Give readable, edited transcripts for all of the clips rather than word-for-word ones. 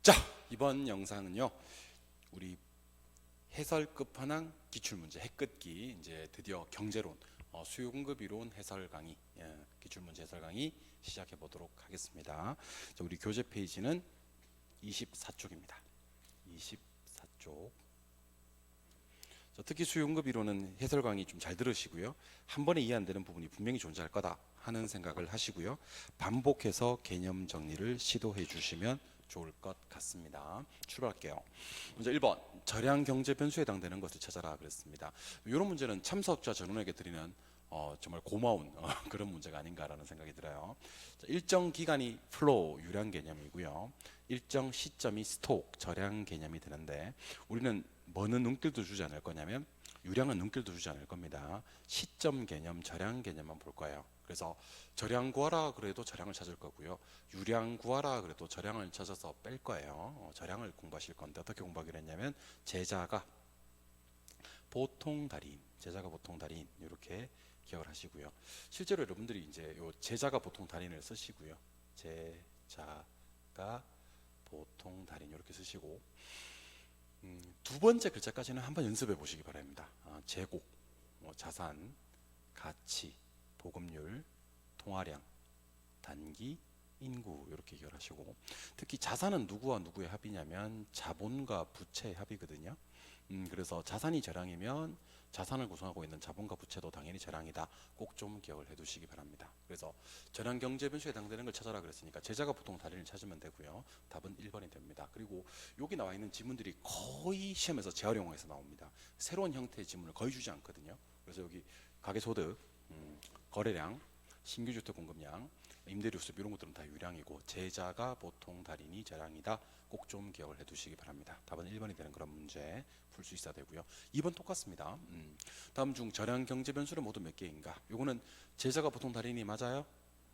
자, 이번 영상은요, 우리 해설 끝판왕 기출문제 해끝기 이제 드디어 경제론, 수요 공급 이론 해설 강의, 기출문제 해설 강의 시작해 보도록 하겠습니다. 자, 우리 교재 페이지는 24쪽입니다. 24쪽. 특히 수요 공급 이론은 해설 강의 좀 잘 들으시고요. 한 번에 이해 안 되는 부분이 분명히 존재할 거다 하는 생각을 하시고요. 반복해서 개념 정리를 시도해 주시면 좋을 것 같습니다. 출발할게요. 먼저 1번 절양 경제 변수에 해당되는 것을 찾아라 그랬습니다. 이런 문제는 참석자 전원에게 드리는 정말 고마운 그런 문제가 아닌가라는 생각이 들어요. 자, 일정 기간이 플로우 유량 개념이고요. 일정 시점이 스톡 절양 개념이 되는데 우리는 뭐는 눈길도 주지 않을 거냐면 유량은 눈길도 주지 않을 겁니다. 시점 개념, 절양 개념만 볼 거예요. 그래서 절양 구하라 그래도 절양을 찾을 거고요. 유량 구하라 그래도 절양을 찾아서 뺄 거예요. 절양을 공부하실 건데 어떻게 공부하기로 했냐면 제자가 보통 달인, 제자가 보통 달인 이렇게 기억을 하시고요. 실제로 여러분들이 이제 요 제자가 보통 달인을 쓰시고요. 제자가 보통 달인 이렇게 쓰시고 두 번째 글자까지는 한번 연습해 보시기 바랍니다. 재고, 자산, 가치, 보급률, 통화량, 단기, 인구 이렇게 기억하시고 특히 자산은 누구와 누구의 합이냐면 자본과 부채의 합이거든요. 그래서 자산이 절양이면 자산을 구성하고 있는 자본과 부채도 당연히 절양이다. 꼭 좀 기억을 해두시기 바랍니다. 그래서 절양 경제 변수에 해당되는 걸 찾아라 그랬으니까 제자가 보통 달인을 찾으면 되고요. 답은 1번이 됩니다. 그리고 여기 나와 있는 지문들이 거의 시험에서 재활용해서 나옵니다. 새로운 형태의 지문을 거의 주지 않거든요. 그래서 여기 가계소득, 거래량, 신규주택 공급량, 임대료 수입 이런 것들은 다 유량이고 제자가 보통 달인이 절양이다. 꼭 좀 기억을 해두시기 바랍니다. 답은 1번이 되는 그런 문제 풀 수 있어야 되고요. 2번 똑같습니다. 다음 중 절양 경제 변수는 모두 몇 개인가? 요거는 제자가 보통 달인이 맞아요?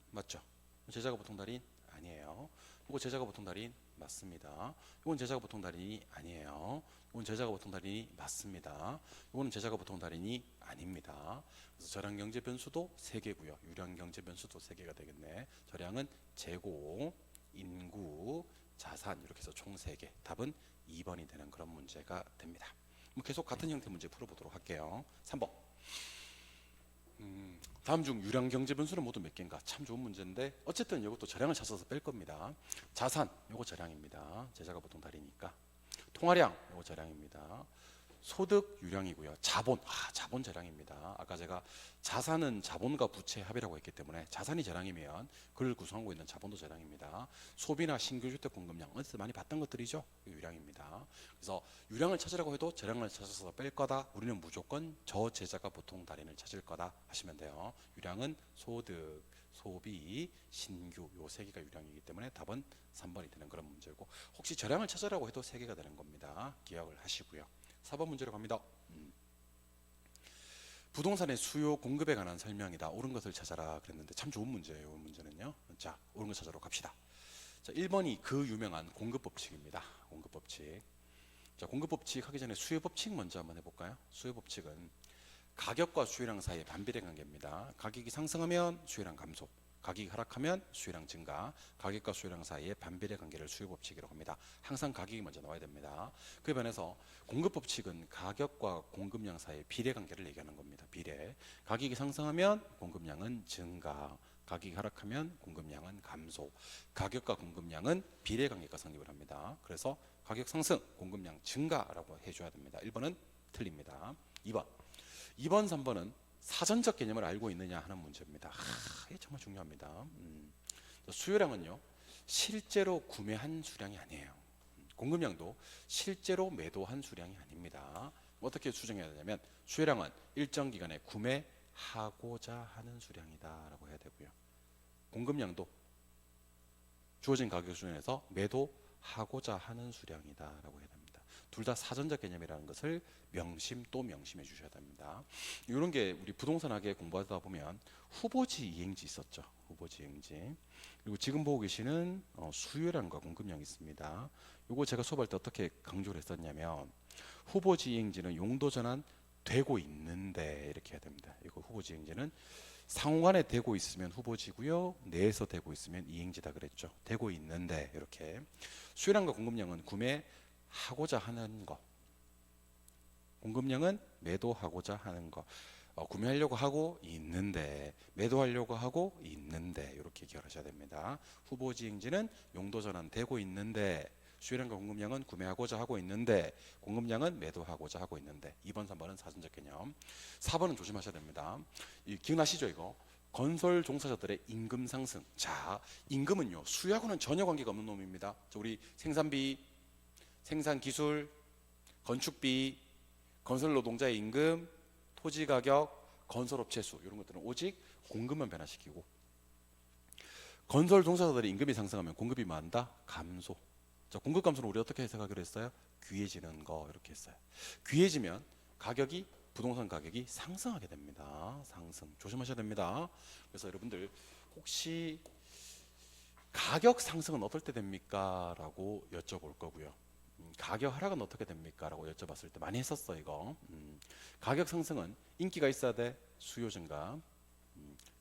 맞죠? 제자가 보통 달인 아니에요. 이거 제자가 보통 달인 맞습니다. 이건 제자가 보통 달인이 아니에요. 이건 제자가 보통 달인이 맞습니다. 이거는 제자가 보통 달인이 아닙니다. 그래서 절양 경제 변수도 3개고요. 유량 경제 변수도 3개가 되겠네. 절양은 재고, 인구, 자산 이렇게 해서 총 3개. 답은 2번이 되는 그런 문제가 됩니다. 계속 같은 형태 문제 풀어보도록 할게요. 3번. 다음 중 유량 경제 변수는 모두 몇 개인가? 참 좋은 문제인데 어쨌든 이것도 절양을 찾아서 뺄 겁니다. 자산, 이거 절양입니다. 제자가 보통 달이니까. 통화량, 이거 절양입니다. 소득 유량이고요. 자본, 자본 절양입니다. 아까 제가 자산은 자본과 부채의 합이라고 했기 때문에 자산이 절양이면 그를 구성하고 있는 자본도 절양입니다. 소비나 신규주택 공급량, 어디서 많이 봤던 것들이죠. 유량입니다. 그래서 유량을 찾으라고 해도 절양을 찾아서 뺄 거다. 우리는 무조건 저 제자가 보통 달인을 찾을 거다 하시면 돼요. 유량은 소득, 소비, 신규 요 3개가 유량이기 때문에 답은 3번이 되는 그런 문제고 혹시 절양을 찾으라고 해도 3개가 되는 겁니다. 기억을 하시고요. 4번 문제로 갑니다. 부동산의 수요 공급에 관한 설명이다. 옳은 것을 찾아라 그랬는데 참 좋은 문제예요. 이 문제는요. 자, 옳은 것 찾으러 갑시다. 자, 1번이 그 유명한 공급법칙입니다. 공급법칙. 자, 공급법칙 하기 전에 수요법칙 먼저 한번 해볼까요? 수요법칙은 가격과 수요량 사이의 반비례 관계입니다. 가격이 상승하면 수요량 감소, 가격이 하락하면 수요량 증가, 가격과 수요량 사이의 반비례 관계를 수요법칙이라고 합니다. 항상 가격이 먼저 나와야 됩니다. 그에 반해서 공급법칙은 가격과 공급량 사이의 비례 관계를 얘기하는 겁니다. 비례. 가격이 상승하면 공급량은 증가, 가격이 하락하면 공급량은 감소, 가격과 공급량은 비례 관계가 성립을 합니다. 그래서 가격 상승, 공급량 증가라고 해줘야 됩니다. 1번은 틀립니다. 2번, 3번은 사전적 개념을 알고 있느냐 하는 문제입니다. 이게 정말 중요합니다. 수요량은요 실제로 구매한 수량이 아니에요. 공급량도 실제로 매도한 수량이 아닙니다. 어떻게 수정해야 되냐면 수요량은 일정 기간에 구매하고자 하는 수량이다 라고 해야 되고요. 공급량도 주어진 가격 수준에서 매도하고자 하는 수량이다 라고 해야 됩니다. 둘 다 사전적 개념이라는 것을 명심 또 명심해 주셔야 됩니다. 이런 게 우리 부동산학에 공부하다 보면 후보지 이행지 있었죠. 후보지 이행지. 그리고 지금 보고 계시는 수요량과 공급량이 있습니다. 이거 제가 수업할 때 어떻게 강조를 했었냐면 후보지 이행지는 용도 전환 되고 있는데 이렇게 해야 됩니다. 이거 후보지 이행지는 상호간에 되고 있으면 후보지고요. 내에서 되고 있으면 이행지다 그랬죠. 되고 있는데 이렇게 수요량과 공급량은 구매하고자 하는 거. 공급량은 매도하고자 하는 거. 구매하려고 하고 있는데 매도하려고 하고 있는데 이렇게 기억하셔야 됩니다. 후보지행지는 용도 전환되고 있는데 수요량과 공급량은 구매하고자 하고 있는데 공급량은 매도하고자 하고 있는데 2번, 3번은 사전적 개념. 4번은 조심하셔야 됩니다. 기억나시죠 이거? 건설 종사자들의 임금 상승. 자, 임금은요 수요하고는 전혀 관계가 없는 놈입니다. 자, 우리 생산비, 생산기술, 건축비, 건설 노동자의 임금, 토지 가격, 건설업체 수 이런 것들은 오직 공급만 변화시키고 건설 종사자들의 임금이 상승하면 공급이 뭐 한다? 감소. 자, 공급 감소는 우리 어떻게 해석하기로 했어요? 귀해지는 거 이렇게 했어요. 귀해지면 가격이 부동산 가격이 상승하게 됩니다. 상승 조심하셔야 됩니다. 그래서 여러분들 혹시 가격 상승은 어떨 때 됩니까? 라고 여쭤볼 거고요. 가격 하락은 어떻게 됩니까? 라고 여쭤봤을 때 많이 했었어 이거. 가격 상승은 인기가 있어야 돼, 수요 증가.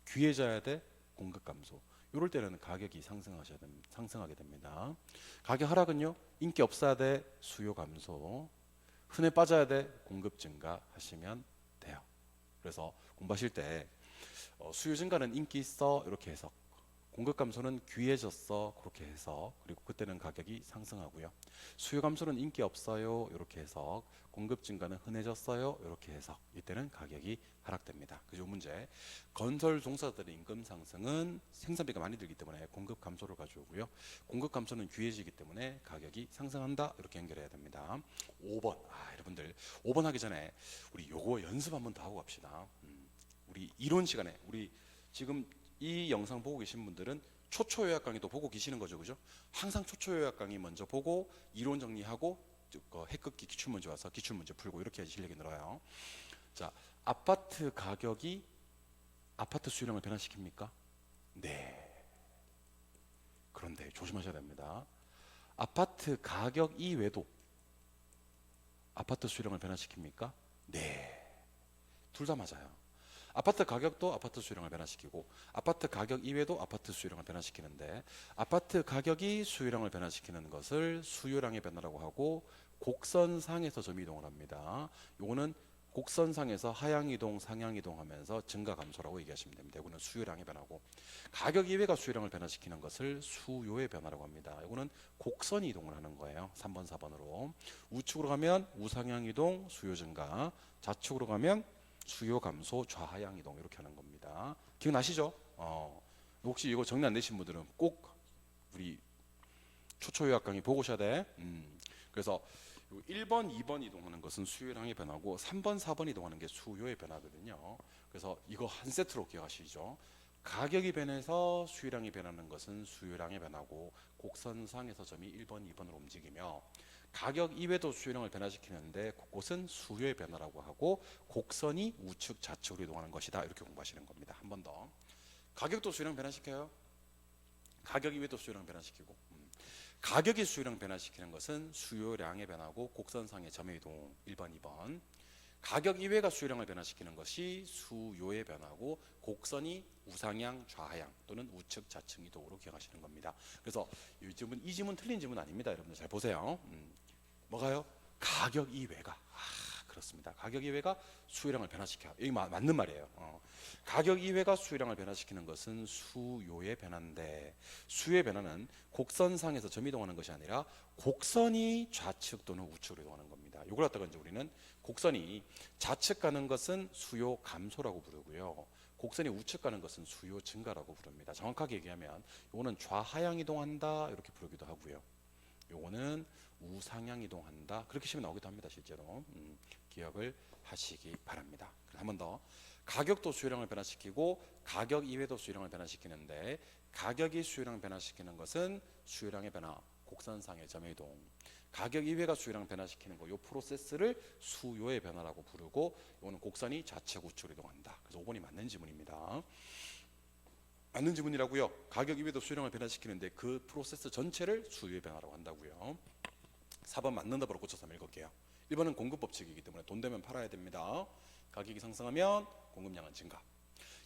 귀해져야 돼, 공급 감소. 이럴 때는 가격이 상승하게 됩니다. 가격 하락은요, 인기 없어야 돼, 수요 감소. 흔해 빠져야 돼, 공급 증가 하시면 돼요. 그래서 공부하실 때 수요 증가는 인기 있어 이렇게 해석, 공급 감소는 귀해졌어 그렇게 해석, 그리고 그때는 가격이 상승하고요. 수요 감소는 인기 없어요 이렇게 해석, 공급 증가는 흔해졌어요 이렇게 해석, 이때는 가격이 하락됩니다. 그죠? 문제. 건설 종사자들의 임금 상승은 생산비가 많이 들기 때문에 공급 감소를 가져오고요. 공급 감소는 귀해지기 때문에 가격이 상승한다 이렇게 연결해야 됩니다. 5번. 여러분들 5번 하기 전에 우리 요거 연습 한번 더 하고 갑시다. 우리 이론 시간에 우리 지금 이 영상 보고 계신 분들은 초초 요약 강의도 보고 계시는 거죠, 그죠? 항상 초초 요약 강의 먼저 보고 이론 정리하고 핵긋기 기출 문제 와서 기출 문제 풀고 이렇게 해야 실력이 늘어요. 자, 아파트 가격이 아파트 수요량을 변화시킵니까? 네. 그런데 조심하셔야 됩니다. 아파트 가격 이외에도 아파트 수요량을 변화시킵니까? 네. 둘 다 맞아요. 아파트 가격도 아파트 수요량을 변화시키고 아파트 가격 이외에도 아파트 수요량을 변화시키는데 아파트 가격이 수요량을 변화시키는 것을 수요량의 변화라고 하고 곡선상에서 점 이동을 합니다. 요거는 곡선상에서 하향 이동, 상향 이동하면서 증가 감소라고 얘기하시면 됩니다. 이거는 수요량의 변화고 가격 이외가 수요량을 변화시키는 것을 수요의 변화라고 합니다. 이거는 곡선 이동을 하는 거예요. 3번, 4번으로 우측으로 가면 우상향 이동, 수요 증가, 좌측으로 가면 수요 감소, 좌하향 이동 이렇게 하는 겁니다. 기억나시죠? 혹시 이거 정리 안 되신 분들은 꼭 우리 초초 요약 강의 보고 오셔야 돼. 그래서 1번, 2번 이동하는 것은 수요량의 변화고 3번, 4번 이동하는 게 수요의 변화거든요. 그래서 이거 한 세트로 기억하시죠? 가격이 변해서 수요량이 변하는 것은 수요량의 변화고 곡선상에서 점이 1번, 2번으로 움직이며 가격 이외에도 수요량을 변화시키는데 그곳은 수요의 변화라고 하고 곡선이 우측 좌측으로 이동하는 것이다 이렇게 공부하시는 겁니다. 한 번 더. 가격도 수요량 변화시켜요. 가격 이외에도 수요량 변화시키고 가격이 수요량 변화시키는 것은 수요량의 변화고 곡선상의 점의 이동 1번, 2번. 가격 이외가 수요량을 변화시키는 것이 수요의 변화고 곡선이 우상향, 좌하향 또는 우측, 좌측 이동으로 기억하시는 겁니다. 그래서 이 지문 틀린 지문 아닙니다. 여러분들 잘 보세요. 뭐가요? 가격 이외가. 그렇습니다. 가격 이외가 수요량을 변화시켜. 이게 맞는 말이에요. 가격 이외가 수요량을 변화시키는 것은 수요의 변화인데 수요의 변화는 곡선상에서 점 이동하는 것이 아니라 곡선이 좌측 또는 우측으로 이동하는 겁니다. 이걸 갖다가 이제 우리는 곡선이 좌측 가는 것은 수요 감소라고 부르고요. 곡선이 우측 가는 것은 수요 증가라고 부릅니다. 정확하게 얘기하면 이거는 좌하향 이동한다 이렇게 부르기도 하고요. 요거는 우상향 이동한다 그렇게 시험에 나오기도 합니다. 실제로 기억을 하시기 바랍니다. 한 번 더. 가격도 수요량을 변화시키고 가격 이외도 수요량을 변화시키는데 가격이 수요량을 변화시키는 것은 수요량의 변화, 곡선상의 점의 이동. 가격 이외가 수요량을 변화시키는 거, 이 프로세스를 수요의 변화라고 부르고 이거는 곡선이 좌측 우측으로 이동한다. 그래서 5번이 맞는 지문입니다. 맞는 지문이라고요. 가격 이외도 수요량을 변화시키는데 그 프로세스 전체를 수요의 변화라고 한다고요. 4번 맞는 답으로 고쳐서 한번 읽을게요. 1번은 공급 법칙이기 때문에 돈 되면 팔아야 됩니다. 가격이 상승하면 공급량은 증가.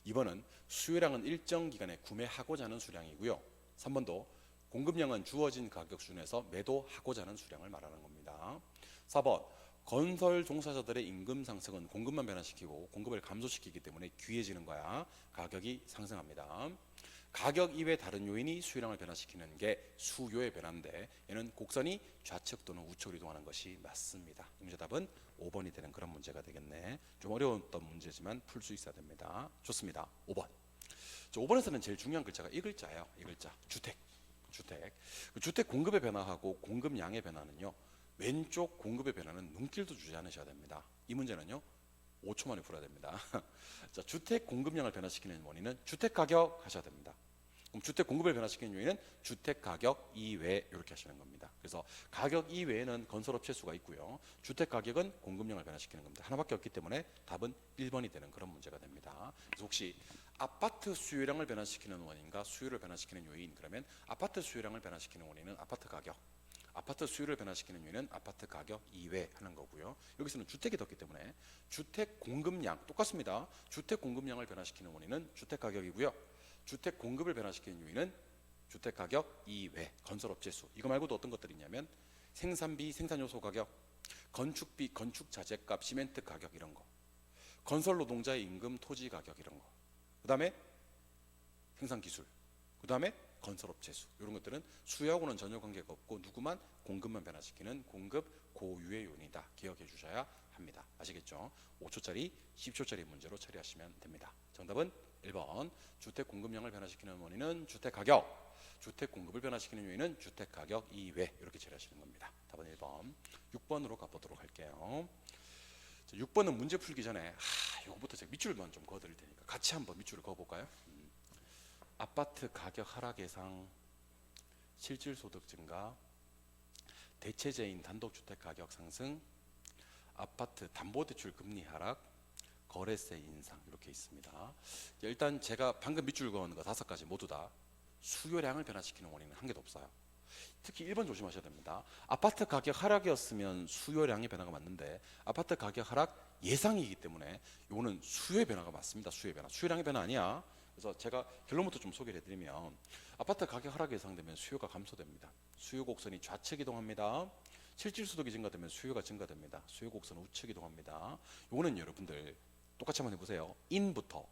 2번은 수요량은 일정 기간에 구매하고자 하는 수량이고요. 3번도 공급량은 주어진 가격 수준에서 매도하고자 하는 수량을 말하는 겁니다. 4번 건설 종사자들의 임금 상승은 공급만 변화시키고 공급을 감소시키기 때문에 귀해지는 거야. 가격이 상승합니다. 가격 이외 다른 요인이 수요량을 변화시키는 게 수요의 변화인데 얘는 곡선이 좌측 또는 우측으로 이동하는 것이 맞습니다. 이 문제 답은 5번이 되는 그런 문제가 되겠네. 좀 어려웠던 문제지만 풀 수 있어야 됩니다. 좋습니다. 5번. 5번에서는 제일 중요한 글자가 이 글자예요. 이 글자. 주택. 그 주택 공급의 변화하고 공급량의 변화는요. 왼쪽 공급의 변화는 눈길도 주지 않으셔야 됩니다. 이 문제는요. 5초 만에 풀어야 됩니다. 자, 주택 공급량을 변화시키는 원인은 주택 가격 하셔야 됩니다. 그럼 주택 공급을 변화시키는 요인은 주택 가격 이외 이렇게 하시는 겁니다. 그래서 가격 이외에는 건설업체 수가 있고요. 주택 가격은 공급량을 변화시키는 겁니다. 하나밖에 없기 때문에 답은 1번이 되는 그런 문제가 됩니다. 그래서 혹시 아파트 수요량을 변화시키는 원인과 수요를 변화시키는 요인 그러면 아파트 수요량을 변화시키는 원인은 아파트 가격, 아파트 수요를 변화시키는 요인은 아파트 가격 이외 하는 거고요. 여기서는 주택이 떴기 때문에 주택 공급량 똑같습니다. 주택 공급량을 변화시키는 원인은 주택 가격이고요. 주택 공급을 변화시키는 요인은 주택 가격 이외, 건설업체 수. 이거 말고도 어떤 것들이 있냐면 생산비, 생산요소 가격, 건축비, 건축자재값, 시멘트 가격 이런 거, 건설 노동자의 임금, 토지 가격 이런 거, 그 다음에 생산기술, 그 다음에 건설업체 수. 이런 것들은 수요하고는 전혀 관계가 없고 누구만 공급만 변화시키는 공급 고유의 요인이다. 기억해 주셔야 합니다. 아시겠죠? 5초짜리, 10초짜리 문제로 처리하시면 됩니다. 정답은 1번. 주택 공급량을 변화시키는 원인은 주택 가격, 주택 공급을 변화시키는 요인은 주택 가격 이외. 이렇게 처리하시는 겁니다. 답은 1번. 6번으로 가보도록 할게요. 6번은 문제 풀기 전에 이거부터 제가 밑줄만 좀 그어드릴 테니까 같이 한번 밑줄을 그어볼까요? 아파트 가격 하락 예상, 실질소득 증가, 대체재인 단독주택 가격 상승, 아파트 담보대출 금리 하락, 거래세 인상 이렇게 있습니다. 일단 제가 방금 밑줄 그은 거 5가지 모두 다 수요량을 변화시키는 원인은 한 개도 없어요. 특히 1번 조심하셔야 됩니다. 아파트 가격 하락이었으면 수요량의 변화가 맞는데 아파트 가격 하락 예상이기 때문에 이거는 수요의 변화가 맞습니다. 수요의 변화. 수요량의 변화 아니야. 그래서 제가 결론부터 좀 소개를 해드리면 아파트 가격 하락이 예상되면 수요가 감소됩니다. 수요 곡선이 좌측 이동합니다. 실질소득이 증가되면 수요가 증가됩니다. 수요 곡선 우측 이동합니다. 이거는 여러분들 똑같이 한번 해보세요. 인부터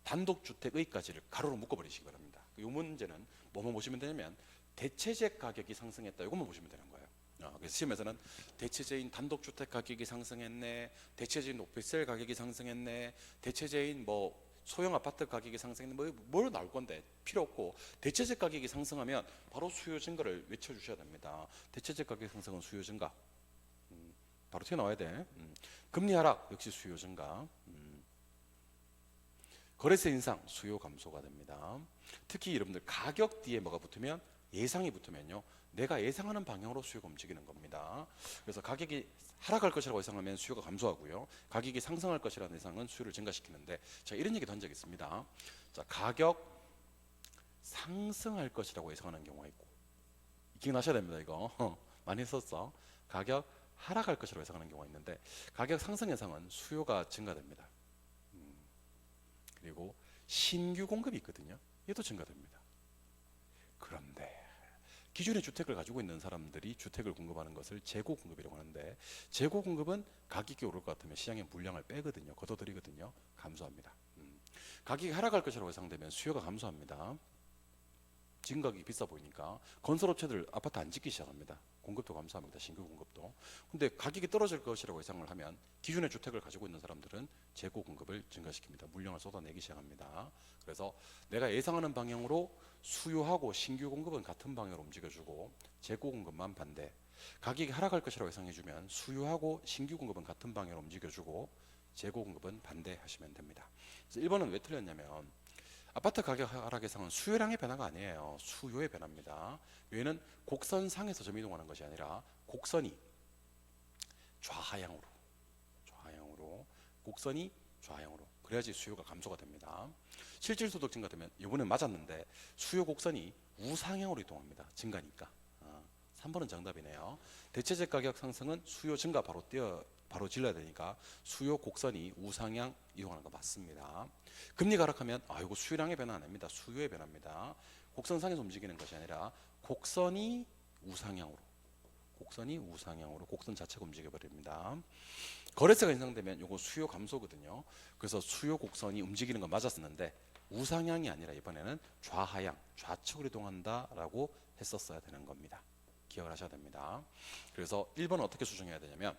단독주택의까지를 가로로 묶어버리시기 바랍니다. 이 문제는 뭐만 보시면 되냐면 대체재 가격이 상승했다. 이것만 보시면 되는 거예요. 그래서 시험에서는 대체재인 단독주택 가격이 상승했네, 대체재인 오피스텔 가격이 상승했네, 대체재인 뭐 소형 아파트 가격이 상승했네, 뭘 나올 건데 필요 없고 대체재 가격이 상승하면 바로 수요 증가를 외쳐주셔야 됩니다. 대체재 가격 상승은 수요 증가. 바로 튀어나와야 돼. 금리 하락 역시 수요 증가. 거래세 인상 수요 감소가 됩니다. 특히 여러분들 가격 뒤에 뭐가 붙으면 예상이 붙으면요 내가 예상하는 방향으로 수요가 움직이는 겁니다. 그래서 가격이 하락할 것이라고 예상하면 수요가 감소하고요, 가격이 상승할 것이라는 예상은 수요를 증가시키는데 제가 이런 얘기도 한 적이 있습니다. 자, 가격 상승할 것이라고 예상하는 경우가 있고, 기억나셔야 됩니다. 이거 많이 썼어. 가격 하락할 것이라고 예상하는 경우가 있는데 가격 상승 예상은 수요가 증가됩니다. 그리고 신규 공급이 있거든요. 얘도 증가됩니다. 그런데 기존의 주택을 가지고 있는 사람들이 주택을 공급하는 것을 재고 공급이라고 하는데 재고 공급은 가격이 오를 것 같으면 시장에 물량을 빼거든요. 걷어들이거든요. 감소합니다. 가격이 하락할 것이라고 예상되면 수요가 감소합니다. 지금 가격이 비싸 보이니까 건설업체들 아파트 안 짓기 시작합니다. 공급도 감소합니다. 신규 공급도. 근데 가격이 떨어질 것이라고 예상을 하면 기존의 주택을 가지고 있는 사람들은 재고 공급을 증가시킵니다. 물량을 쏟아내기 시작합니다. 그래서 내가 예상하는 방향으로 수요하고 신규 공급은 같은 방향으로 움직여주고 재고 공급만 반대. 가격이 하락할 것이라고 예상해주면 수요하고 신규 공급은 같은 방향으로 움직여주고 재고 공급은 반대하시면 됩니다. 그래서 1번은 왜 틀렸냐면 아파트 가격 하락 예상은 수요량의 변화가 아니에요. 수요의 변화입니다. 얘는 곡선상에서 점 이동하는 것이 아니라 곡선이 좌하향으로 곡선이 좌하향으로 그래야지 수요가 감소가 됩니다. 실질소득 증가되면 이번엔 맞았는데 수요 곡선이 우상향으로 이동합니다. 증가니까 3번은 정답이네요. 대체재 가격 상승은 수요 증가 바로 질러야 되니까 수요 곡선이 우상향 이동하는 거 맞습니다. 금리가 하락하면 이거 수요량의 변화 아닙니다. 수요의 변화입니다. 곡선상에서 움직이는 것이 아니라 곡선이 우상향으로 곡선 자체가 움직여 버립니다. 거래세가 인상되면 이거 수요 감소거든요. 그래서 수요 곡선이 움직이는 건 맞았었는데 우상향이 아니라 이번에는 좌하향, 좌측으로 이동한다라고 했었어야 되는 겁니다. 기억을 하셔야 됩니다. 그래서 1번은 어떻게 수정해야 되냐면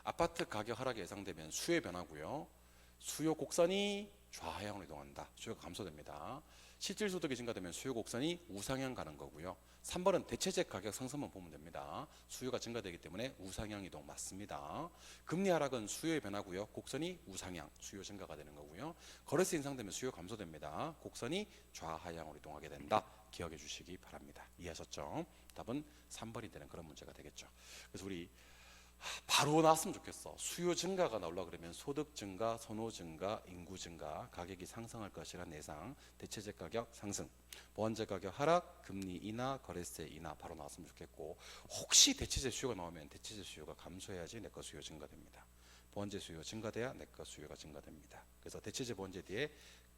아파트 가격 하락이 예상되면 수요의 변화고요. 수요 곡선이 좌하향으로 이동한다. 수요가 감소됩니다. 실질 소득이 증가되면 수요 곡선이 우상향 가는 거고요. 3번은 대체재 가격 상승만 보면 됩니다. 수요가 증가되기 때문에 우상향 이동 맞습니다. 금리 하락은 수요의 변화고요. 곡선이 우상향, 수요 증가가 되는 거고요. 거래세 인상되면 수요 감소됩니다. 곡선이 좌하향으로 이동하게 된다. 기억해 주시기 바랍니다. 이해하셨죠? 답은 3번이 되는 그런 문제가 되겠죠. 그래서 우리 바로 나왔으면 좋겠어. 수요 증가가 나오려 그러면 소득 증가, 선호 증가, 인구 증가, 가격이 상승할 것이라는 예상, 대체재 가격 상승, 보완재 가격 하락, 금리 인하, 거래세 인하 바로 나왔으면 좋겠고, 혹시 대체재 수요가 나오면 대체재 수요가 감소해야지 내거 수요 증가됩니다. 보완재 수요 증가돼야 내거 수요가 증가됩니다. 그래서 대체재 보완재 뒤에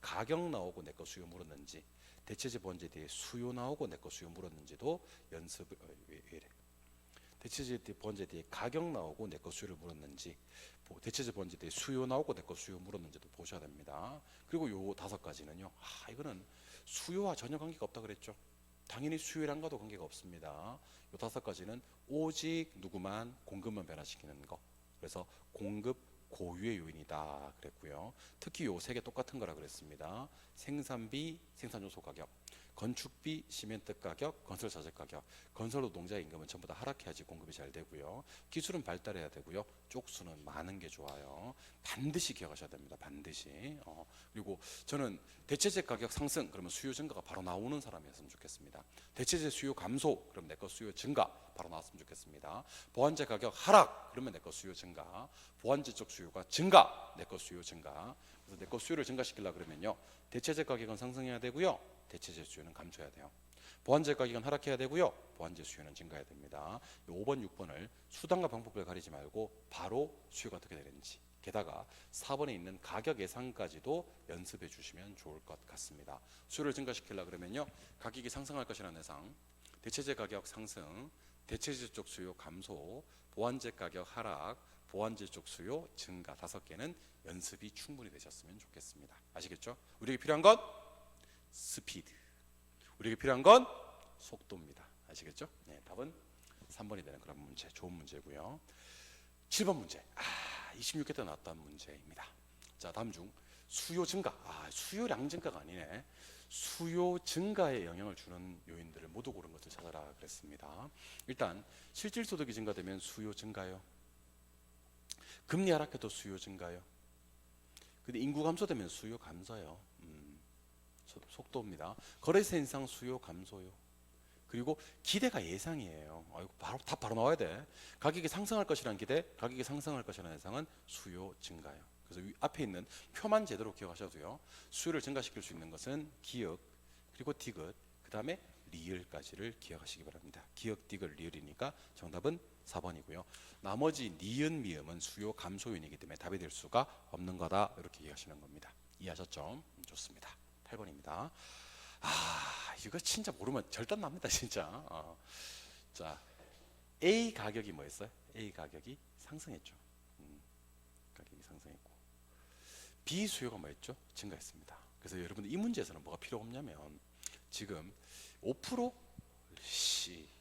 가격 나오고 내거 수요 물었는지, 대체재 보완재 뒤에 수요 나오고 내거 수요 물었는지도 연습을 왜 이래? 대체재 보완재 뒤에 가격 나오고 내거 수요를 물었는지, 대체재 보완재 뒤에 수요 나오고 내거 수요 물었는지도 보셔야 됩니다. 그리고 요 5가지는요. 이거는 수요와 전혀 관계가 없다 그랬죠. 당연히 수요량과도 관계가 없습니다. 요 5가지는 오직 누구만 공급만 변화시키는 거. 그래서 공급 고유의 요인이다 그랬고요. 특히 요 3개 똑같은 거라 그랬습니다. 생산비, 생산요소 가격, 건축비, 시멘트 가격, 건설 자재 가격, 건설 노동자 임금은 전부 다 하락해야지 공급이 잘 되고요. 기술은 발달해야 되고요. 쪽수는 많은 게 좋아요. 반드시 기억하셔야 됩니다. 반드시. 그리고 저는 대체재 가격 상승 그러면 수요 증가가 바로 나오는 사람이었으면 좋겠습니다. 대체재 수요 감소 그러면 내거 수요 증가 바로 나왔으면 좋겠습니다. 보완재 가격 하락 그러면 내거 수요 증가, 보완재 쪽 수요가 증가 내거 수요 증가. 그래서 내거 수요를 증가시키려 그러면요. 대체재 가격은 상승해야 되고요. 대체재 수요는 감소해야 돼요. 보완재 가격은 하락해야 되고요. 보완재 수요는 증가해야 됩니다. 5번, 6번을 수단과 방법을 가리지 말고 바로 수요가 어떻게 되는지, 게다가 4번에 있는 가격 예상까지도 연습해 주시면 좋을 것 같습니다. 수요를 증가시키려 그러면요. 가격이 상승할 것이라는 예상, 대체재 가격 상승, 대체재 쪽 수요 감소, 보완재 가격 하락, 보완재 쪽 수요 증가 5개는 연습이 충분히 되셨으면 좋겠습니다. 아시겠죠? 우리에게 필요한 건 스피드. 우리에게 필요한 건 속도입니다. 아시겠죠? 네, 답은 3번이 되는 그런 문제, 좋은 문제고요. 7번 문제. 26회 때 나왔던 문제입니다. 자, 다음 중 수요 증가. 수요량 증가가 아니네. 수요 증가에 영향을 주는 요인들을 모두 고른 것을 찾아라 그랬습니다. 일단 실질 소득이 증가되면 수요 증가요. 금리 하락해도 수요 증가요. 근데 인구 감소되면 수요 감소요. 속도입니다. 거래세 인상 수요 감소요. 그리고 기대가 예상이에요. 이거 바로 나와야 돼. 가격이 상승할 것이라는 기대, 가격이 상승할 것이라는 예상은 수요 증가요. 그래서 앞에 있는 표만 제대로 기억하셔도요. 수요를 증가시킬 수 있는 것은 기역, 그리고 디귿, 그 다음에 리을까지를 기억하시기 바랍니다. 기역, 디귿, 리을이니까 정답은 4번이고요. 나머지 니은, 미음은 수요 감소 요인이기 때문에 답이 될 수가 없는 거다. 이렇게 이해하시는 겁니다. 이해하셨죠? 좋습니다. 8번입니다. 이거 진짜 모르면 절단 납니다, 진짜. 자, A 가격이 뭐였어요? A 가격이 상승했죠. 가격이 상승했고, B 수요가 뭐였죠? 증가했습니다. 그래서 여러분들 이 문제에서는 뭐가 필요 없냐면 지금 5%,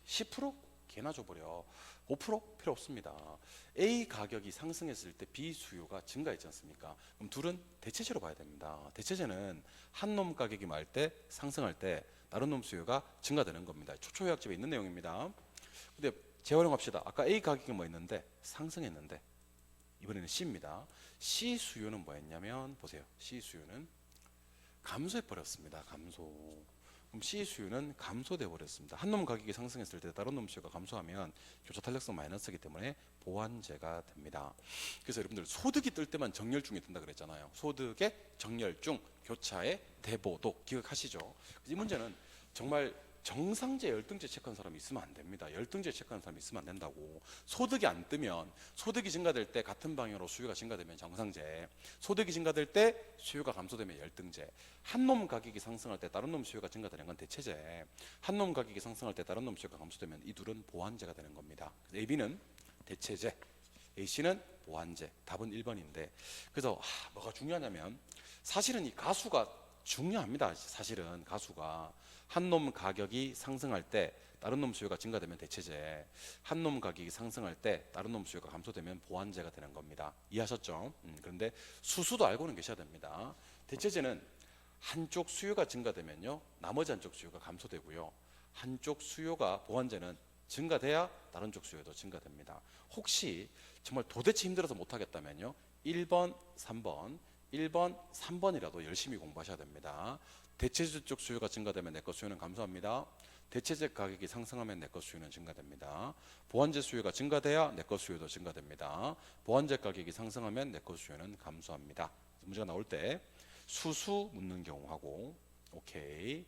10% 개나 줘버려. 5% 필요 없습니다. A 가격이 상승했을 때 B 수요가 증가했지 않습니까? 그럼 둘은 대체재로 봐야 됩니다. 대체재는 한 놈 가격이 말 때 상승할 때 다른 놈 수요가 증가되는 겁니다. 초초요약집에 있는 내용입니다. 근데 재활용합시다. 아까 A 가격이 뭐 했는데 상승했는데 이번에는 C입니다. C 수요는 뭐였냐면 보세요. C 수요는 감소해 버렸습니다. 감소. 그럼 C 수요는 감소돼 버렸습니다. 한 놈 가격이 상승했을 때 다른 놈 수요가 감소하면 교차 탄력성 마이너스이기 때문에 보완제가 됩니다. 그래서 여러분들 소득이 뜰 때만 정렬중이 뜬다 그랬잖아요. 소득의 정렬중, 교차의 대보도 기억하시죠? 이 문제는 정말 정상제 열등제 체크한 사람이 있으면 안 됩니다. 열등제 체크한 사람이 있으면 안 된다고. 소득이 안 뜨면, 소득이 증가될 때 같은 방향으로 수요가 증가되면 정상제, 소득이 증가될 때 수요가 감소되면 열등제, 한 놈 가격이 상승할 때 다른 놈 수요가 증가되는 건 대체제, 한 놈 가격이 상승할 때 다른 놈 수요가 감소되면 이 둘은 보완제가 되는 겁니다. AB는 대체제, AC는 보완제. 답은 1번인데, 그래서 뭐가 중요하냐면 사실은 이 가수가 중요합니다. 사실은 가수가 한 놈 가격이 상승할 때 다른 놈 수요가 증가되면 대체제, 한 놈 가격이 상승할 때 다른 놈 수요가 감소되면 보완제가 되는 겁니다. 이해하셨죠? 그런데 수수도 알고는 계셔야 됩니다. 대체제는 한쪽 수요가 증가되면요, 나머지 한쪽 수요가 감소되고요, 한쪽 수요가, 보완제는 증가돼야 다른 쪽 수요도 증가됩니다. 혹시 정말 도대체 힘들어서 못하겠다면요, 1번, 3번, 1번, 3번이라도 열심히 공부하셔야 됩니다. 대체제 쪽 수요가 증가되면 내것 수요는 감소합니다. 대체제 가격이 상승하면 내것 수요는 증가됩니다. 보완제 수요가 증가돼야 내것 수요도 증가됩니다. 보완제 가격이 상승하면 내것 수요는 감소합니다. 문제가 나올 때 수수 묻는 경우하고, 오케이,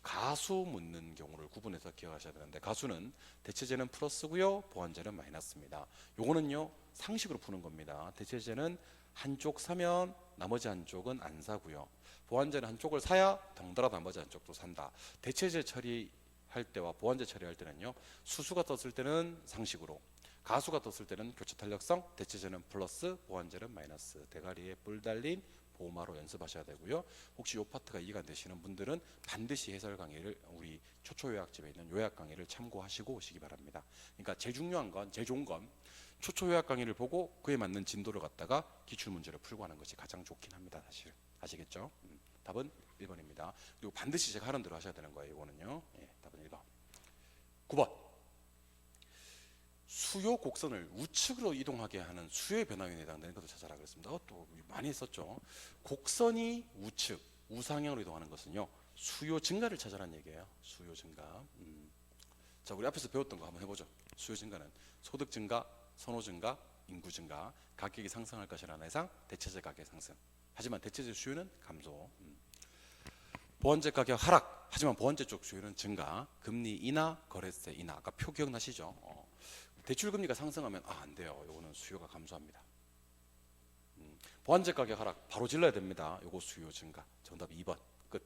가수 묻는 경우를 구분해서 기억하셔야 되는데, 가수는 대체제는 플러스고요, 보완제는 마이너스입니다. 요거는요, 상식으로 푸는 겁니다. 대체제는 한쪽 사면 나머지 한쪽은 안 사고요, 보완제는 한쪽을 사야 덩달아 나머지 한쪽도 산다. 대체제 처리할 때와 보완제 처리할 때는요, 수수가 떴을 때는 상식으로, 가수가 떴을 때는 교차 탄력성, 대체제는 플러스, 보완제는 마이너스. 대가리에 뿔 달린 보호마로 연습하셔야 되고요. 혹시 이 파트가 이해가 안 되시는 분들은 반드시 해설 강의를, 우리 초초요약집에 있는 요약 강의를 참고하시고 오시기 바랍니다. 그러니까 제일 중요한 건, 제일 좋은 건 초초요약 강의를 보고 그에 맞는 진도를 갖다가 기출문제를 풀고 하는 것이 가장 좋긴 합니다. 사실 아시겠죠? 답은 1번입니다. 그리고 반드시 제가 하는 대로 하셔야 되는 거예요. 이거는요. 예, 답은 1번. 9번. 수요 곡선을 우측으로 이동하게 하는 수요의 변화에 해당되는 것을 찾아라 그랬습니다. 또 많이 했었죠. 곡선이 우측, 우상향으로 이동하는 것은요, 수요 증가를 찾아라는 얘기예요. 수요 증가. 자, 우리 앞에서 배웠던 거 한번 해보죠. 수요 증가는 소득 증가, 선호 증가, 인구 증가, 가격이 상승할 것이라는 예상, 대체제 가격 상승. 하지만 대체제 수요는 감소. 보완제 가격 하락. 하지만 보완제 쪽 수요는 증가. 금리 인하, 거래세 인하. 아까 표 기억나시죠? 대출 금리가 상승하면 안 돼요. 요거는 수요가 감소합니다. 보완제 가격 하락 바로 질러야 됩니다. 요거 수요 증가. 정답 2번. 끝.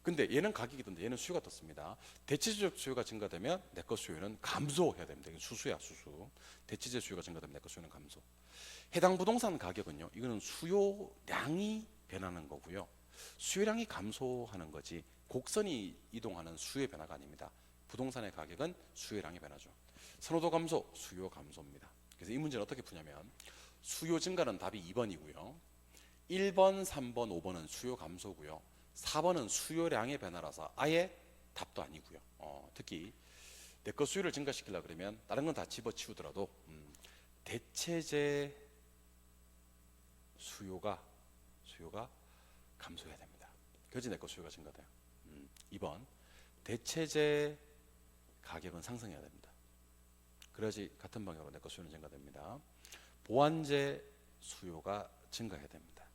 근데 얘는 가격이 떴는데 얘는 수요가 떴습니다. 대체제적 수요가 증가되면 내것 수요는 감소해야 됩니다. 이건 수수야, 수수. 대체제 수요가 증가되면 내것 수요는 감소. 해당 부동산 가격은요, 이거는 수요량이 변하는 거고요, 수요량이 감소하는 거지 곡선이 이동하는 수요의 변화가 아닙니다. 부동산의 가격은 수요량이 변하죠. 선호도 감소, 수요 감소입니다. 그래서 이 문제는 어떻게 푸냐면, 수요 증가는 답이 2번이고요, 1번, 3번, 5번은 수요 감소고요, 4번은 수요량의 변화라서 아예 답도 아니고요. 특히 내것 수요를 증가시키려고 그러면 다른 건 다 집어치우더라도 대체제 수요가 감소해야 됩니다. 그래야지 내것 수요가 증가돼요. 2번, 대체제 가격은 상승해야 됩니다. 그래야지 같은 방향으로 내것 수요는 증가됩니다. 보완제 수요가 증가해야 됩니다.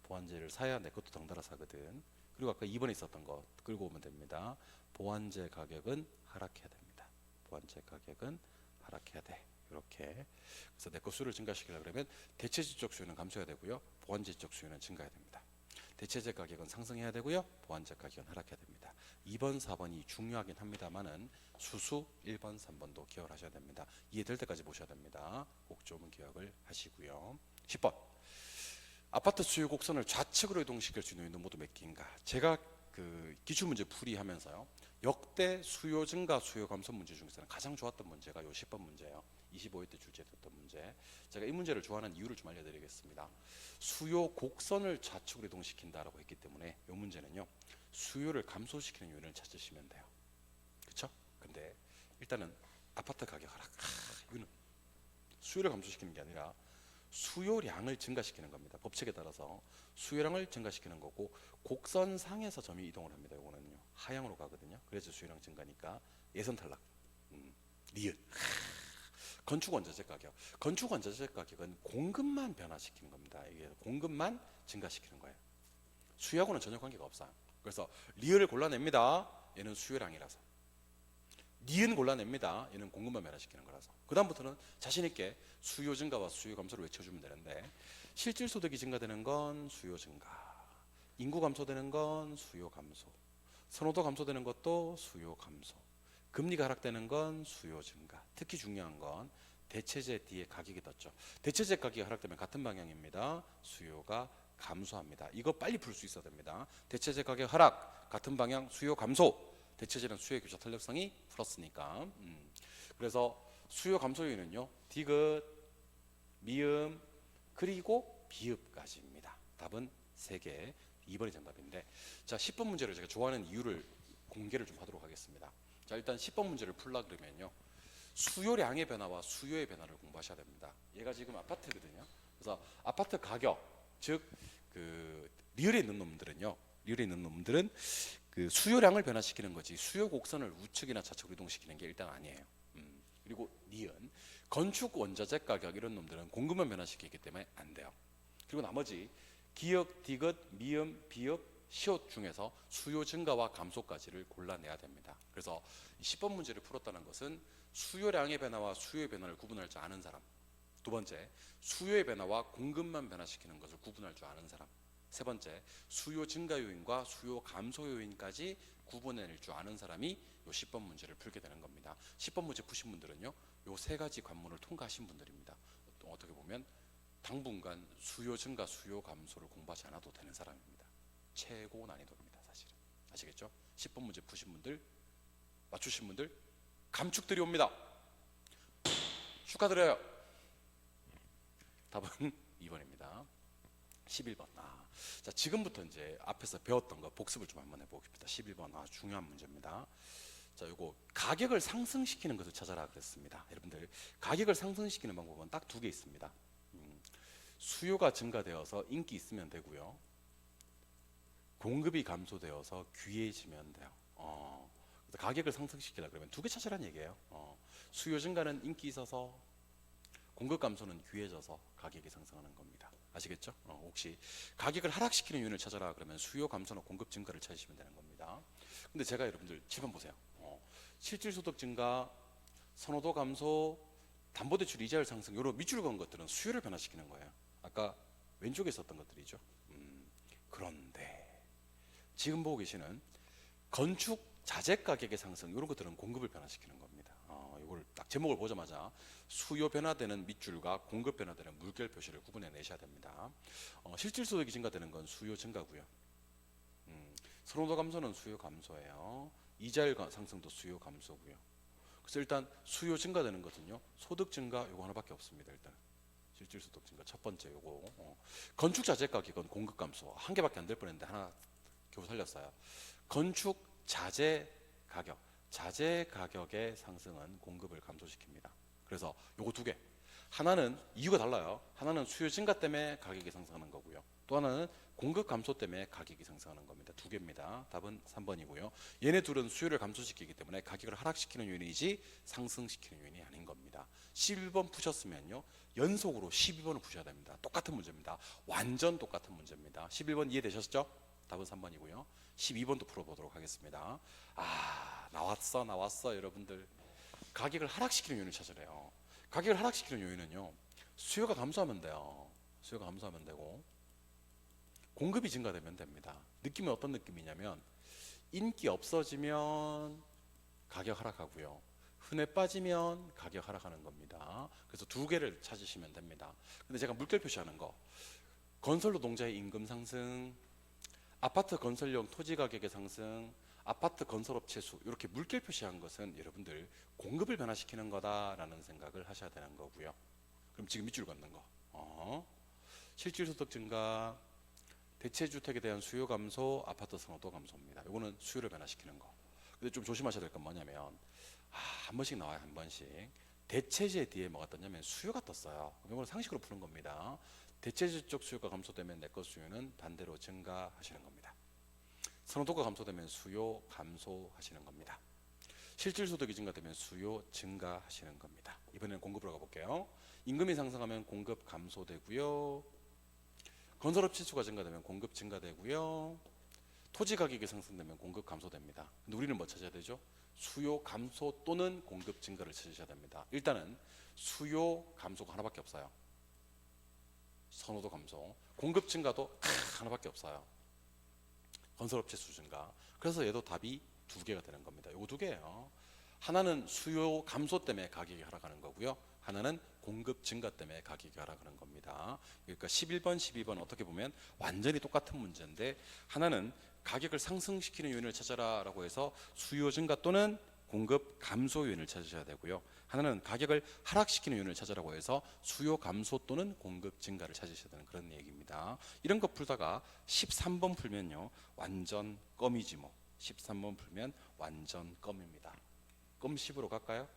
보완제를 사야 내 것도 덩달아 사거든. 그리고 아까 2번에 있었던 거 끌고 오면 됩니다. 보완제 가격은 하락해야 됩니다. 보완제 가격은 하락해야 돼. 이렇게. 그래서 내 것 수요를 증가시키려고 그러면 대체제적 수요는 감소해야 되고요, 보완제적 수요는 증가해야 됩니다. 대체제 가격은 상승해야 되고요, 보완제 가격은 하락해야 됩니다. 2번, 4번이 중요하긴 합니다만은 수수 1번, 3번도 기억을 하셔야 됩니다. 이해될 때까지 보셔야 됩니다. 꼭 좀 기억을 하시고요. 10번. 아파트 수요 곡선을 좌측으로 이동시킬 수 있는 요인은 모두 몇 개인가? 제가 그 기출문제 풀이하면서요, 역대 수요 증가, 수요 감소 문제 중에서는 가장 좋았던 문제가 요 10번 문제예요. 25회 때 출제됐던 문제. 제가 이 문제를 좋아하는 이유를 좀 알려드리겠습니다. 수요 곡선을 좌측으로 이동시킨다라고 했기 때문에 이 문제는요, 수요를 감소시키는 요인을 찾으시면 돼요. 그렇죠? 근데 일단은 아파트 가격 하락. 이거는 수요를 감소시키는 게 아니라 수요량을 증가시키는 겁니다. 법칙에 따라서 수요량을 증가시키는 거고, 곡선상에서 점이 이동을 합니다. 이거는요, 하향으로 가거든요. 그래서 수요량 증가니까 예선 탈락. 리을. 건축 원자재 가격. 건축 원자재 가격은 공급만 변화시키는 겁니다. 이게 공급만 증가시키는 거예요. 수요하고는 전혀 관계가 없어요. 그래서 리을을 골라냅니다. 얘는 수요량이라서. 니은 골라냅니다. 얘는 공급만 변화시키는 거라서. 그 다음부터는 자신 있게 수요 증가와 수요 감소를 외쳐주면 되는데, 실질 소득이 증가되는 건 수요 증가, 인구 감소되는 건 수요 감소, 선호도 감소되는 것도 수요 감소, 금리가 하락되는 건 수요 증가. 특히 중요한 건 대체재 뒤에 가격이 떴죠. 대체재 가격이 하락되면 같은 방향입니다. 수요가 감소합니다. 이거 빨리 풀 수 있어야 됩니다. 대체재 가격 하락, 같은 방향 수요 감소. 대체재는 수요의 교차 탄력성이 플러스니까. 그래서 수요 감소 요인은요, 디귿, 미음, 그리고 비읍까지입니다. 답은 3개, 2번이 정답인데, 자 10번 문제를 제가 좋아하는 이유를 공개를 좀 하도록 하겠습니다. 자 일단 10번 문제를 풀라 그러면요, 수요량의 변화와 수요의 변화를 공부하셔야 됩니다. 얘가 지금 아파트거든요. 그래서 아파트 가격, 즉 그 리을에 있는 놈들은 그 수요량을 변화시키는 거지 수요 곡선을 우측이나 좌측으로 이동시키는 게 일단 아니에요. 그리고 니은, 건축 원자재 가격 이런 놈들은 공급만 변화시키기 때문에 안 돼요. 그리고 나머지 기역, 디귿, 미음, 비읍, 시옷 중에서 수요 증가와 감소까지를 골라내야 됩니다. 그래서 10번 문제를 풀었다는 것은 수요량의 변화와 수요의 변화를 구분할 줄 아는 사람, 두 번째 수요의 변화와 공급만 변화시키는 것을 구분할 줄 아는 사람, 세 번째 수요 증가 요인과 수요 감소 요인까지 구분해낼 줄 아는 사람이 요 10번 문제를 풀게 되는 겁니다. 10번 문제 푸신 분들은요, 요 세 가지 관문을 통과하신 분들입니다. 또 어떻게 보면 당분간 수요 증가 수요 감소를 공부하지 않아도 되는 사람입니다. 최고 난이도입니다. 사실은 아시겠죠? 10번 문제 푸신 분들, 맞추신 분들 감축들이 옵니다. 축하드려요. 답은 2번입니다. 11번. 자 지금부터 이제 앞에서 배웠던 거 복습을 좀 한번 해보겠습니다. 11번 중요한 문제입니다. 자 요거 가격을 상승시키는 것을 찾아라 그랬습니다. 여러분들 가격을 상승시키는 방법은 딱 2개 있습니다. 수요가 증가되어서 인기 있으면 되고요, 공급이 감소되어서 귀해지면 돼요. 그래서 가격을 상승시키려 그러면 2개 찾으라는 얘기예요. 수요 증가는 인기 있어서, 공급 감소는 귀해져서 가격이 상승하는 겁니다. 아시겠죠? 혹시 가격을 하락시키는 요인을 찾아라 그러면 수요 감소나 공급 증가를 찾으시면 되는 겁니다. 근데 제가 여러분들 7번 보세요. 실질소득 증가, 선호도 감소, 담보대출 이자율 상승, 이런 밑줄 그은 것들은 수요를 변화시키는 거예요. 아까 왼쪽에 있었던 것들이죠. 그런데 지금 보고 계시는 건축 자재 가격의 상승, 이런 것들은 공급을 변화시키는 겁니다. 이걸 딱 제목을 보자마자 수요 변화되는 밑줄과 공급 변화되는 물결 표시를 구분해 내셔야 됩니다. 실질소득이 증가되는 건 수요 증가고요, 선호도 감소는 수요 감소예요. 이자율 상승도 수요 감소고요. 그래서 일단 수요 증가되는 것은요, 소득 증가 요거 하나밖에 없습니다. 일단 실질소득 증가 첫 번째 요거. 건축 자재 가격은 공급 감소 한 개밖에 안 될 뻔했는데 하나 겨우 살렸어요. 건축 자재 가격, 자재 가격의 상승은 공급을 감소시킵니다. 그래서 요거 2개, 하나는 이유가 달라요. 하나는 수요 증가 때문에 가격이 상승하는 거고요, 또 하나는 공급 감소 때문에 가격이 상승하는 겁니다. 2개입니다. 답은 3번이고요. 얘네 둘은 수요를 감소시키기 때문에 가격을 하락시키는 요인이지 상승시키는 요인이 아닌 겁니다. 11번 푸셨으면요, 연속으로 12번을 푸셔야 됩니다. 똑같은 문제입니다. 완전 똑같은 문제입니다. 11번 이해되셨죠? 답은 3번이고요. 12번도 풀어보도록 하겠습니다. 나왔어 여러분들. 가격을 하락시키는 요인을 찾으래요. 가격을 하락시키는 요인은요, 수요가 감소하면 돼요. 수요가 감소하면 되고 공급이 증가되면 됩니다. 느낌은 어떤 느낌이냐면 인기 없어지면 가격 하락하고요, 흔해 빠지면 가격 하락하는 겁니다. 그래서 2개를 찾으시면 됩니다. 근데 제가 물결 표시하는 거, 건설 노동자의 임금 상승, 아파트 건설용 토지 가격의 상승, 아파트 건설업체 수, 이렇게 물결 표시한 것은 여러분들 공급을 변화시키는 거다라는 생각을 하셔야 되는 거고요. 그럼 지금 밑줄 긋는 거, 실질소득 증가, 대체주택에 대한 수요 감소, 아파트 선호도 감소입니다. 이거는 수요를 변화시키는 거. 근데 좀 조심하셔야 될 건 뭐냐면 한 번씩 나와요. 한 번씩 대체재 뒤에 뭐가 떴냐면 수요가 떴어요. 이거는 상식으로 푸는 겁니다. 대체재 쪽 수요가 감소되면 내것 수요는 반대로 증가하시는 겁니다. 선호도가 감소되면 수요 감소하시는 겁니다. 실질소득이 증가되면 수요 증가하시는 겁니다. 이번에는 공급으로 가볼게요. 임금이 상승하면 공급 감소되고요, 건설업체 수가 증가되면 공급 증가되고요, 토지 가격이 상승되면 공급 감소됩니다. 근데 우리는 뭐 찾아야 되죠? 수요 감소 또는 공급 증가를 찾으셔야 됩니다. 일단은 수요 감소가 하나밖에 없어요. 선호도 감소. 공급 증가도 하나밖에 없어요. 건설업체 수 증가. 그래서 얘도 답이 두 개가 되는 겁니다. 요거 두 개예요. 하나는 수요 감소 때문에 가격이 하락하는 거고요. 하나는 공급 증가 때문에 가격이 하락하는 겁니다. 그러니까 11번, 12번 어떻게 보면 완전히 똑같은 문제인데 하나는 가격을 상승시키는 요인을 찾아라라고 해서 수요 증가 또는 공급 감소 요인을 찾으셔야 되고요. 하나는 가격을 하락시키는 요인을 찾으라고 해서 수요 감소 또는 공급 증가를 찾으셔야 되는 그런 얘기입니다. 이런 거 풀다가 13번 풀면요. 완전 껌이지 뭐. 13번 풀면 완전 껌입니다. 껌 10으로 갈까요?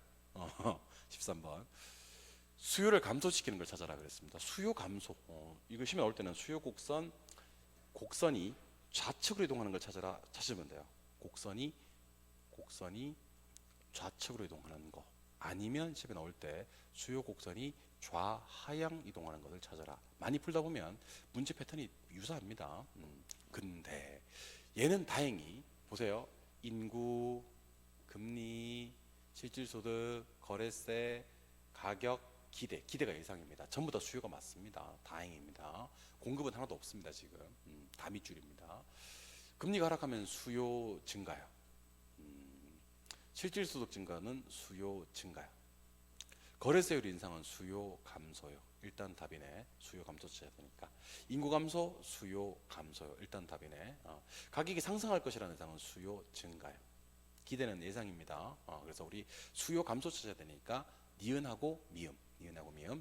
13번. 수요를 감소시키는 걸 찾아라 그랬습니다. 수요 감소. 이거 시험 나올 때는 수요 곡선이 좌측으로 이동하는 걸 찾으면 돼요. 곡선이 좌측으로 이동하는 거. 아니면 시험에 나올 때 수요 곡선이 좌하향 이동하는 것을 찾아라. 많이 풀다 보면 문제 패턴이 유사합니다. 근데 얘는 다행히 보세요. 인구, 금리, 실질소득, 거래세, 가격, 기대가 예상입니다. 전부 다 수요가 맞습니다. 다행입니다. 공급은 하나도 없습니다. 지금 다 밑줄입니다. 금리가 하락하면 수요 증가요. 실질소득 증가는 수요 증가요. 거래세율 인상은 수요 감소요. 일단 답이네. 수요 감소 쳐야 되니까. 인구 감소, 수요 감소요. 일단 답이네. 가격이 상승할 것이라는 예상은 수요 증가요. 기대는 예상입니다. 그래서 우리 수요 감소 찾아야 되니까 니은하고 미음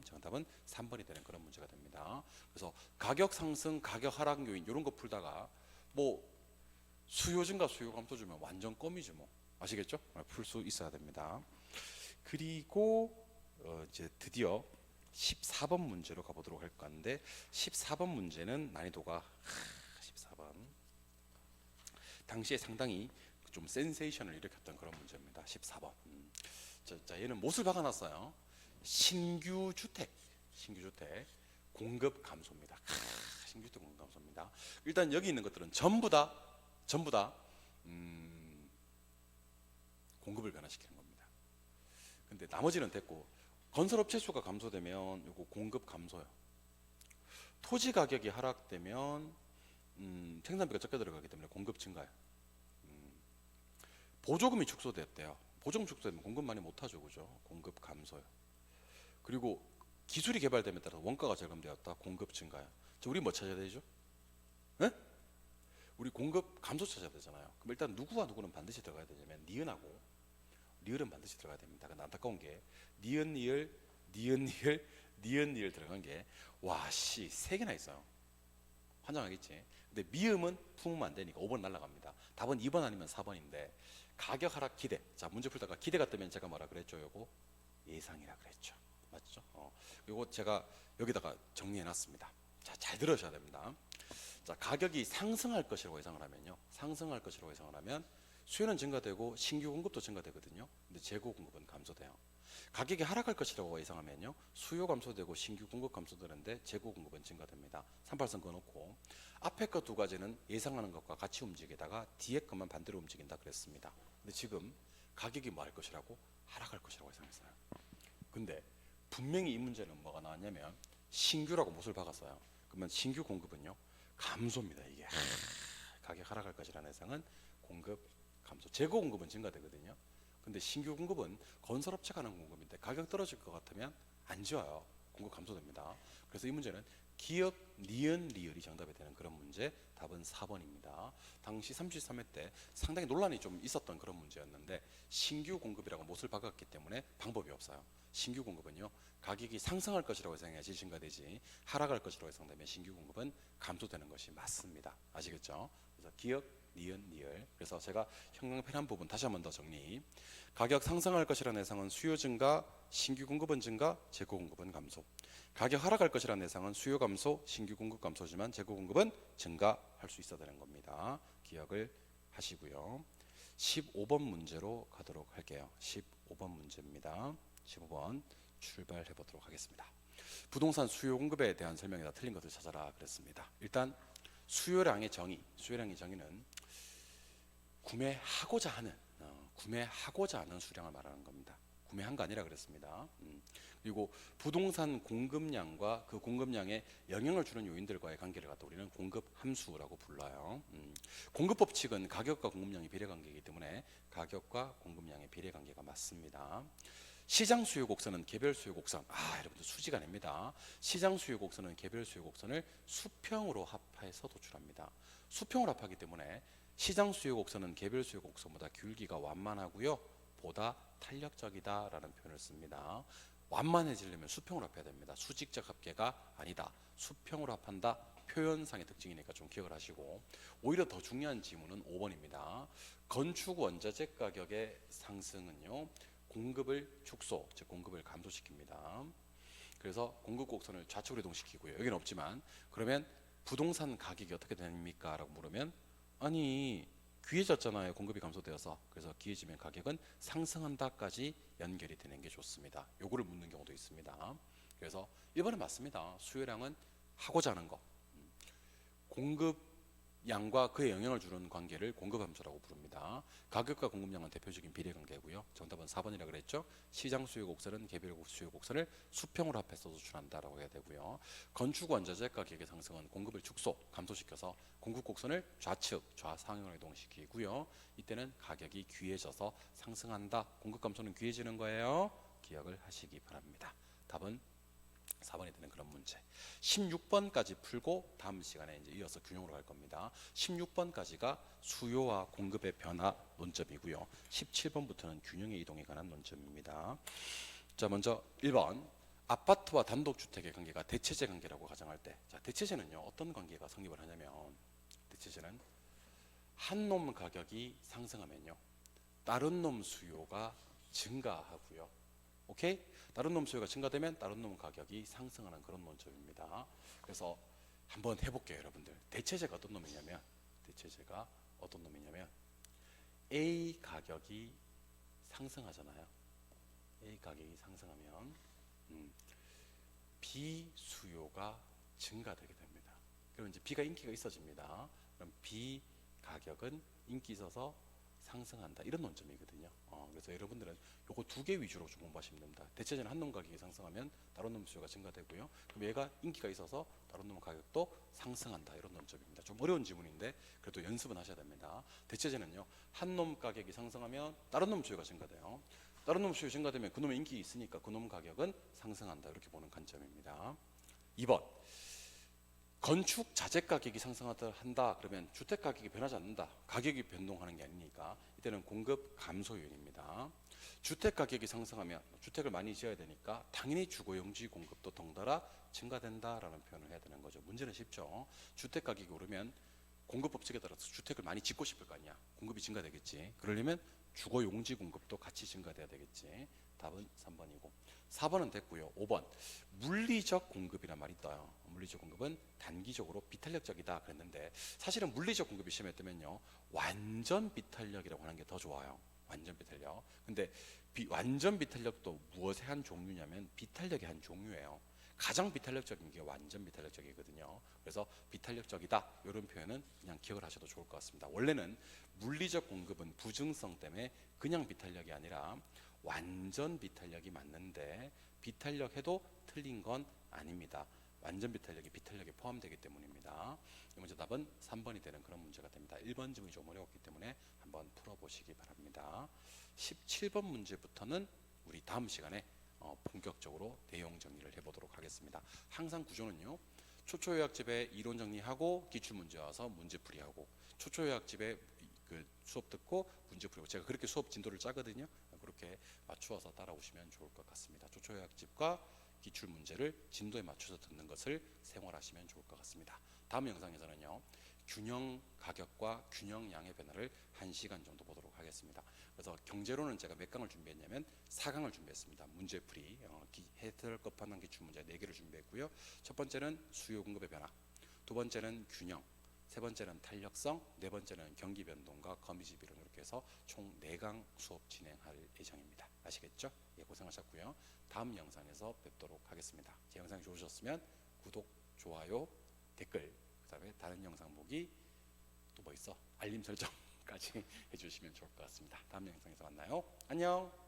정답은 3번이 되는 그런 문제가 됩니다. 그래서 가격 상승, 가격 하락 요인 이런 거 풀다가 뭐 수요 증가, 수요 감소 주면 완전 껌이지 뭐. 아시겠죠? 풀 수 있어야 됩니다. 그리고 이제 드디어 14번 문제로 가보도록 할 건데 14번 문제는 난이도가 14번 당시에 상당히 좀 센세이션을 일으켰던 그런 문제입니다. 14번. 자, 얘는 못을 박아놨어요. 신규 주택 공급 감소입니다. 신규 주택 공급 감소입니다. 일단 여기 있는 것들은 전부 다 공급을 변화시키는 겁니다. 근데 나머지는 됐고 건설업체 수가 감소되면 요거 공급 감소요. 토지 가격이 하락되면 생산비가 적게 들어가기 때문에 공급 증가요. 보조금이 축소됐대요. 보조금 축소되면 공급 많이 못하죠, 그죠? 공급 감소요. 그리고 기술이 개발됨에 따라서 원가가 절감되었다. 공급 증가요. 우리 뭐 찾아야 되죠? 네? 우리 공급 감소 찾아야 되잖아요. 그럼 일단 누구와 누구는 반드시 들어가야 되냐면 니은하고 리을은 반드시 들어가야 됩니다. 근데 안타까운 게 니은 리을 들어간 게 와씨 3개나 있어요. 환장하겠지. 근데 미음은 품으면 안 되니까 5번 날라갑니다. 답은 2번 아니면 4번인데 가격 하락 기대. 자, 문제 풀다가 기대가 뜨면 제가 뭐라 그랬죠? 요거 예상이라 그랬죠. 맞죠? 요거 제가 여기다가 정리해 놨습니다. 자, 잘 들으셔야 됩니다. 자, 가격이 상승할 것이라고 예상을 하면요. 상승할 것이라고 예상을 하면 수요는 증가되고 신규 공급도 증가되거든요. 근데 재고 공급은 감소돼요. 가격이 하락할 것이라고 예상하면요. 수요 감소되고 신규 공급 감소되는데 재고 공급은 증가됩니다. 38선 그어놓고 앞에 거 두 가지는 예상하는 것과 같이 움직이다가 뒤에 것만 반대로 움직인다 그랬습니다. 근데 지금 가격이 뭐 할 것이라고? 하락할 것이라고 예상했어요. 근데 분명히 이 문제는 뭐가 나왔냐면 신규라고 못을 박았어요. 그러면 신규 공급은요. 감소입니다. 이게 가격 하락할 것이라는 예상은 공급 감소. 재고 공급은 증가되거든요. 근데 신규 공급은 건설업체가 하는 공급인데 가격 떨어질 것 같으면 안 지어요. 공급 감소됩니다. 그래서 이 문제는 기역, 니은, 리을이 정답이 되는 그런 문제. 답은 4번입니다. 당시 33회 때 상당히 논란이 좀 있었던 그런 문제였는데 신규 공급이라고 못을 박았기 때문에 방법이 없어요. 신규 공급은요. 가격이 상승할 것이라고 예상해야지 증가되지 하락할 것이라고 예상되면 신규 공급은 감소되는 것이 맞습니다. 아시겠죠? 그래서 기역, 니은, 리을. 그래서 제가 형광펜 부분 다시 한 번 더 정리. 가격 상승할 것이라는 예상은 수요 증가, 신규 공급은 증가, 재고 공급은 감소. 가격 하락할 것이라는 예상은 수요 감소, 신규 공급 감소지만 재고 공급은 증가할 수 있어야 되는 겁니다. 기억을 하시고요. 15번 문제로 가도록 할게요. 15번 문제입니다. 15번 출발해 보도록 하겠습니다. 부동산 수요 공급에 대한 설명이다. 틀린 것을 찾아라 그랬습니다. 일단 수요량의 정의는 구매하고자 하는 수량을 말하는 겁니다. 구매한 거 아니라 그랬습니다. 그리고 부동산 공급량과 그 공급량에 영향을 주는 요인들과의 관계를 갖다 우리는 공급 함수라고 불러요. 공급 법칙은 가격과 공급량의 비례 관계이기 때문에 가격과 공급량의 비례 관계가 맞습니다. 시장 수요 곡선은 개별 수요 곡선. 여러분들 수지가 냅니다. 시장 수요 곡선은 개별 수요 곡선을 수평으로 합해서 도출합니다. 수평으로 합하기 때문에 시장 수요 곡선은 개별 수요 곡선보다 귤기가 완만하고요, 보다 탄력적이다라는 표현을 씁니다. 완만해지려면 수평으로 합해야 됩니다. 수직적 합계가 아니다. 수평으로 합한다. 표현상의 특징이니까 좀 기억을 하시고, 오히려 더 중요한 지문은 5번입니다. 건축 원자재 가격의 상승은요, 공급을 축소, 즉 공급을 감소시킵니다. 그래서 공급 곡선을 좌측으로 이동시키고요. 여기는 없지만, 그러면 부동산 가격이 어떻게 됩니까? 라고 물으면, 아니 귀해졌잖아요. 공급이 감소되어서. 그래서 귀해지면 가격은 상승한다까지 연결이 되는 게 좋습니다. 요거를 묻는 경우도 있습니다. 그래서 1번은 맞습니다. 수요량은 하고자 하는 거, 공급량과 그에 영향을 주는 관계를 공급함수라고 부릅니다. 가격과 공급량은 대표적인 비례관계고요. 정답은 4번이라 그랬죠. 시장 수요 곡선은 개별 수요 곡선을 수평으로 합해서 도출한다라고 해야 되고요. 건축 원자재 가격의 상승은 공급을 축소, 감소시켜서 공급 곡선을 좌측, 좌상향으로 이동시키고요. 이때는 가격이 귀해져서 상승한다. 공급 감소는 귀해지는 거예요. 기억을 하시기 바랍니다. 답은 4번이 되는 그런 문제. 16번까지 풀고 다음 시간에 이제 이어서 균형으로 갈 겁니다. 16번까지가 수요와 공급의 변화 논점이고요. 17번부터는 균형의 이동에 관한 논점입니다. 자, 먼저 1번. 아파트와 단독주택의 관계가 대체제 관계라고 가정할 때, 자, 대체제는요, 어떤 관계가 성립을 하냐면, 대체제는 한 놈 가격이 상승하면요, 다른 놈 수요가 증가하고요. 오케이? 다른 놈 수요가 증가되면 다른 놈 가격이 상승하는 그런 논점입니다. 그래서 한번 해볼게요, 여러분들. 대체제가 어떤 놈이냐면, A 가격이 상승하잖아요. A 가격이 상승하면 B 수요가 증가되게 됩니다. 그럼 이제 B가 인기가 있어집니다. 그럼 B 가격은 인기 있어서 상승한다, 이런 논점이거든요. 그래서 여러분들은 요거 두 개 위주로 좀 공부하시면 됩니다. 대체제는 한 놈 가격이 상승하면 다른 놈 수요가 증가되고요. 그럼 얘가 인기가 있어서 다른 놈 가격도 상승한다, 이런 논점입니다. 좀 어려운 지문인데 그래도 연습은 하셔야 됩니다. 대체제는요, 한 놈 가격이 상승하면 다른 놈 수요가 증가돼요. 다른 놈 수요 증가되면 그 놈의 인기 있으니까 그 놈 가격은 상승한다, 이렇게 보는 관점입니다. 2번. 건축 자재 가격이 상승한다 그러면 주택 가격이 변하지 않는다. 가격이 변동하는 게 아니니까 이때는 공급 감소 요인입니다. 주택 가격이 상승하면 주택을 많이 지어야 되니까 당연히 주거용지 공급도 덩달아 증가된다라는 표현을 해야 되는 거죠. 문제는 쉽죠. 주택 가격이 오르면 공급 법칙에 따라서 주택을 많이 짓고 싶을 거 아니야. 공급이 증가되겠지. 그러려면 주거용지 공급도 같이 증가돼야 되겠지. 답은 3번이고, 4번은 됐고요. 5번. 물리적 공급이란 말이 떠요. 물리적 공급은 단기적으로 비탄력적이다 그랬는데, 사실은 물리적 공급이 시험에 뜨면요, 완전 비탄력이라고 하는 게 더 좋아요. 완전 비탄력. 근데 완전 비탄력도 무엇의 한 종류냐면 비탄력의 한 종류예요. 가장 비탄력적인 게 완전 비탄력적이거든요. 그래서 비탄력적이다, 이런 표현은 그냥 기억을 하셔도 좋을 것 같습니다. 원래는 물리적 공급은 부증성 때문에 그냥 비탄력이 아니라 완전 비탄력이 맞는데, 비탄력 해도 틀린 건 아닙니다. 완전 비탄력이 비탄력에 포함되기 때문입니다. 이 문제 답은 3번이 되는 그런 문제가 됩니다. 1번 지문이 좀 어려웠기 때문에 한번 풀어보시기 바랍니다. 17번 문제부터는 우리 다음 시간에 본격적으로 내용 정리를 해보도록 하겠습니다. 항상 구조는요, 초초요약집에 이론 정리하고 기출문제 와서 문제풀이하고, 초초요약집에 그 수업 듣고 문제풀이고, 제가 그렇게 수업 진도를 짜거든요. 그렇게 맞추어서 따라오시면 좋을 것 같습니다. 초초요약집과 기출 문제를 진도에 맞춰서 듣는 것을 생활하시면 좋을 것 같습니다. 다음 영상에서는요, 균형 가격과 균형 양의 변화를 1시간 정도 보도록 하겠습니다. 그래서 경제로는 제가 몇 강을 준비했냐면 4강을 준비했습니다. 문제풀이, 해설 끝판왕 기출 문제 4개를 준비했고요. 첫 번째는 수요 공급의 변화, 두 번째는 균형, 세 번째는 탄력성, 네 번째는 경기 변동과 거미집 이론, 이렇게 해서 총 4강 수업 진행할 예정입니다. 아시겠죠? 예, 고생하셨고요. 다음 영상에서 뵙도록 하겠습니다. 제 영상이 좋으셨으면 구독, 좋아요, 댓글, 그 다음에 다른 영상 보기, 또 뭐 있어? 알림 설정 까지 해주시면 좋을 것 같습니다. 다음 영상에서 만나요. 안녕.